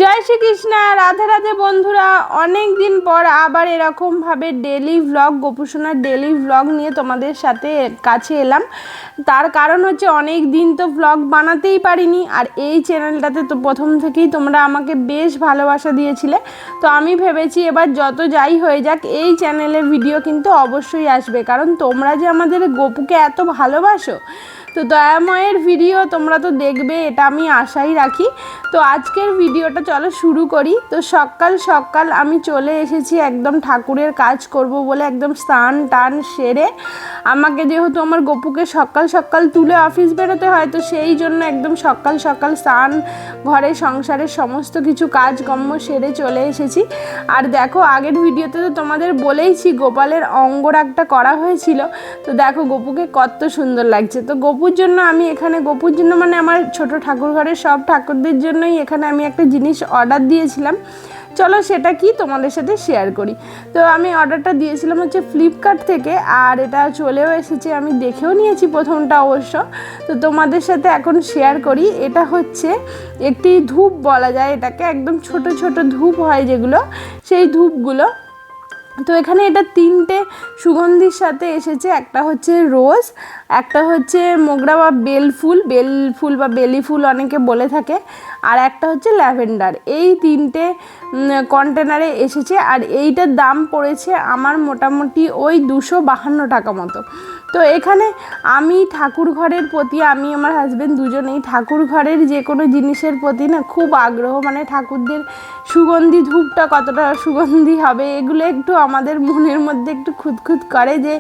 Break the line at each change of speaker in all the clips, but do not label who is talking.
জয় শ্রীকৃষ্ণ। রাধে রাধে বন্ধুরা, অনেক দিন পর আবার এরকমভাবে ডেলি ভ্লগ, গোপুসোনার ডেলি ভ্লগ নিয়ে তোমাদের সাথে কাছে এলাম। তার কারণ হচ্ছে অনেক দিন তো ভ্লগ বানাতেই পারিনি, আর এই চ্যানেলটাতে তো প্রথম থেকেই তোমরা আমাকে বেশ ভালোবাসা দিয়েছিলে। তো আমি ভেবেছি এবার যত যাই হয়ে যাক এই চ্যানেলে ভিডিও কিন্তু অবশ্যই আসবে, কারণ তোমরা যে আমাদের গোপুকে এত ভালোবাসো, তো দয়াময়ের ভিডিও তোমরা তো দেখবে, এটা আমি আশাই রাখি। তো আজকের ভিডিওটা চলো শুরু করি। তো সকাল সকাল আমি চলে এসেছি একদম ঠাকুরের কাজ করব বলে, একদম স্নান টান সেরে। আমাকে যেহেতু আমার গপুকে সকাল সকাল তুলে অফিস বেরোতে হয়, তো সেই জন্য একদম সকাল সকাল স্নান, ঘরে সংসারের সমস্ত কিছু কাজকর্ম সেরে চলে এসেছি। আর দেখো, আগের ভিডিওতে তো তোমাদের বলেইছি গোপালের অঙ্গরাগটা করা হয়েছিল। তো দেখো গপুকে কত সুন্দর লাগছে। তো গপুর জন্য আমি এখানে, গপুর জন্য মানে আমার ছোট ঠাকুর ঘরের সব ঠাকুরদের জন্যই এখানে আমি একটা জিনিস অর্ডার দিয়েছিলাম। চলো সেটা কি তোমাদের সাথে শেয়ার করি। তো আমি অর্ডারটা দিয়েছিলাম হচ্ছে ফ্লিপকার্ট থেকে, আর এটা চলেও এসেছে, আমি দেখেও নিয়েছি প্রথমটা অবশ্য। তো তোমাদের সাথে এখন শেয়ার করি। এটা হচ্ছে একটি ধূপ বলা যায় এটাকে, একদম ছোট ছোট ধূপ হয় যেগুলো, সেই ধূপগুলো। তো এখানে এটা তিনটে সুগন্ধির সাথে এসেছে, একটা হচ্ছে রোজ, একটা হচ্ছে মোগরা বা বেল ফুল বা বেলি ফুল অনেকে বলে থাকে, আর একটা হচ্ছে ল্যাভেন্ডার। এই তিনটে কন্টেনারে এসেছে, আর এইটার দাম পড়েছে আমার মোটামুটি ওই 252 টাকা মতো। তো এখানে আমি ঠাকুর ঘরের প্রতি, আমি আমার হাজব্যান্ড দুজনেই ঠাকুর ঘরের যে কোনো জিনিসের প্রতি না খুব আগ্রহ, মানে ঠাকুরদের সুগন্ধি ধূপটা কতটা সুগন্ধি হবে এগুলো একটু আমাদের মনের মধ্যে একটু খুঁতখুত করে, যে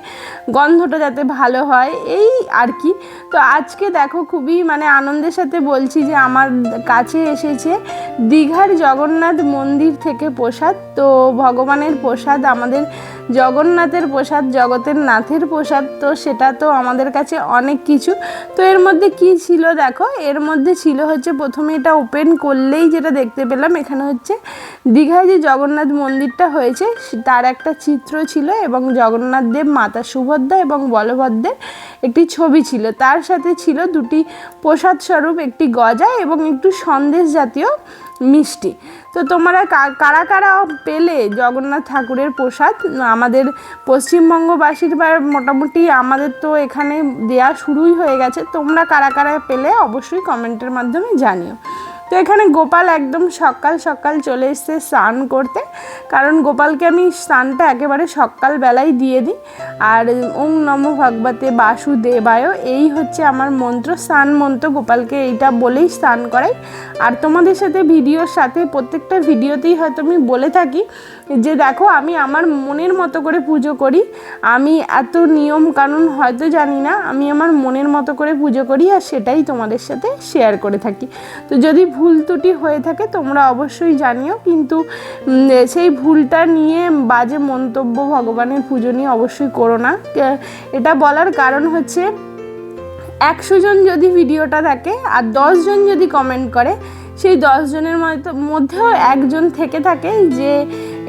গন্ধটা যাতে ভালো হয় এই আর কি। তো আজকে দেখো খুবই মানে আনন্দের সাথে বলছি যে আমার কাছে এসেছে দীঘার জগন্নাথ মন্দির থেকে প্রসাদ। তো ভগবানের প্রসাদ, আমাদের জগন্নাথের প্রসাদ, জগতের নাথের প্রসাদ, তো সেটা তো আমাদের কাছে অনেক কিছু। তো এর মধ্যে কি ছিল দেখো, এর মধ্যে ছিল হচ্ছে, প্রথমে এটা ওপেন করলেই যেটা দেখতে পেলাম, এখানে হচ্ছে দীঘায় যে জগন্নাথ মন্দিরটা হয়েছে তার একটা চিত্র ছিল, এবং জগন্নাথ দেব, মাতা সুভদ্রা এবং বলভদ্রের একটি ছবি ছিল। তার সাথে ছিল দুটি প্রসাদ স্বরূপ, একটি গজা এবং একটু সন্দেশ জাতীয় মিষ্টি। তো তোমরা কারা কারা পেলে জগন্নাথ ঠাকুরের প্রসাদ? আমাদের পশ্চিমবঙ্গবাসীর বা মোটামুটি আমাদের তো এখানে দেয়া শুরুই হয়ে গেছে, তোমরা কারা কারা পেলে অবশ্যই কমেন্টের মাধ্যমে জানিও। তো এখানে গোপাল একদম সকাল সকাল চলে এসছে স্নান করতে, কারণ গোপালকে আমি স্নানটা একেবারে সকালবেলাই দিয়ে দিই। আর ওং নমো ভগবতে বাসুদেবায়, এই হচ্ছে আমার মন্ত্র, স্নান মন্ত্র। গোপালকে এইটা বলেই স্নান করাই। আর তোমাদের সাথে ভিডিওর সাথে প্রত্যেকটা ভিডিওতেই হয়তো আমি বলে থাকি যে দেখো, আমি আমার মনের মতো করে পুজো করি। আমি এত নিয়ম কানুন হয়তো জানি না, আমি আমার মনের মতো করে পুজো করি, আর সেটাই তোমাদের সাথে শেয়ার করে থাকি। তো যদি ভুল ত্রুটি হয়ে থাকে তোমরা অবশ্যই জানিও, কিন্তু সেই ভুলটা নিয়ে বাজে মন্তব্য ভগবানের পুজো নিয়ে অবশ্যই করো না। এটা বলার কারণ হচ্ছে, 100 জন যদি ভিডিওটা দেখে আর 10 জন যদি কমেন্ট করে, সেই 10 জনের মধ্যেও একজন থেকে থাকে যে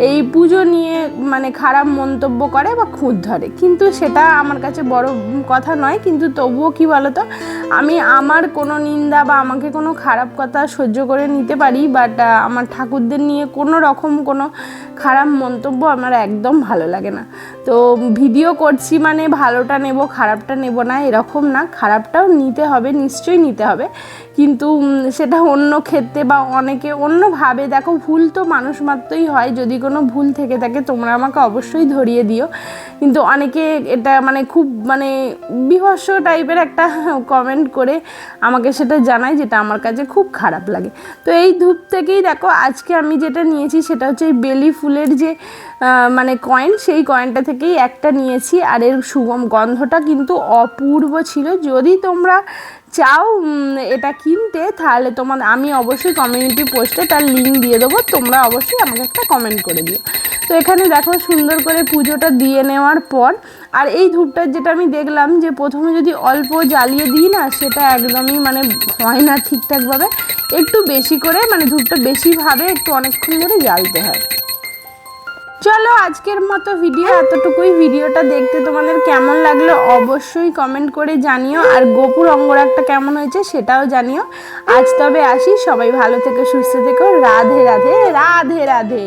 এই পুজো নিয়ে মানে খারাপ মন্তব্য করে বা খুঁত ধরে, কিন্তু সেটা আমার কাছে বড় কথা নয়। কিন্তু তবুও কি বলতো, আমি আমার কোনো নিন্দা বা আমাকে কোনো খারাপ কথা সহ্য করে নিতে পারি, বাট আমার ঠাকুরদের নিয়ে কোনো রকম কোনো খারাপ মন্তব্য আমার একদম ভালো লাগে না। তো ভিডিও করছি মানে ভালোটা নেব, খারাপটা নেব না এরকম না, খারাপটাও নিতে হবে, নিশ্চয়ই নিতে হবে, কিন্তু সেটা অন্য ক্ষেত্রে বা অনেকে অন্যভাবে। দেখো, ভুল তো মানুষ মাত্রই হয়, যদি কোনো ভুল থেকে থাকে তোমরা আমাকে অবশ্যই ধরিয়ে দিও। কিন্তু অনেকে এটা মানে খুব মানে বিভৎস টাইপের একটা কমেন্ট করে আমাকে সেটা জানায়, যেটা আমার কাছে খুব খারাপ লাগে। তো এই ধূপ থেকেই দেখো আজকে আমি যেটা নিয়েছি সেটা হচ্ছে এই বেলি ফুলের যে মানে কয়েন, সেই কয়েনটা থেকেই একটা নিয়েছি। আর এর সুগম গন্ধটা কিন্তু অপূর্ব ছিল। যদি তোমরা চাও এটা কিনতে, তাহলে আমি অবশ্যই কমিউনিটি পোস্টে তার লিঙ্ক দিয়ে দেবো, তোমরা অবশ্যই আমাকে একটা কমেন্ট করে দিও। তো এখানে দেখো সুন্দর করে পুজোটা দিয়ে নেওয়ার পর, আর এই ধূপটার যেটা আমি দেখলাম যে প্রথমে যদি অল্প জ্বালিয়ে দিই না, সেটা একদমই মানে হয় না ঠিকঠাকভাবে, একটু বেশি করে মানে ধূপটা বেশিভাবে একটু অনেকক্ষণ ধরে জ্বালতে হয়। চলো আজকের মতো ভিডিও এতটুকুই। ভিডিওটা দেখতে তোমাদের কেমন লাগলো অবশ্যই কমেন্ট করে জানিও, আর গোপুর অঙ্গরাগটা কেমন হয়েছে সেটাও জানিও। আজ তবে আসি, সবাই ভালো থেকো, সুস্থ থেকো, রাধে রাধে রাধে রাধে।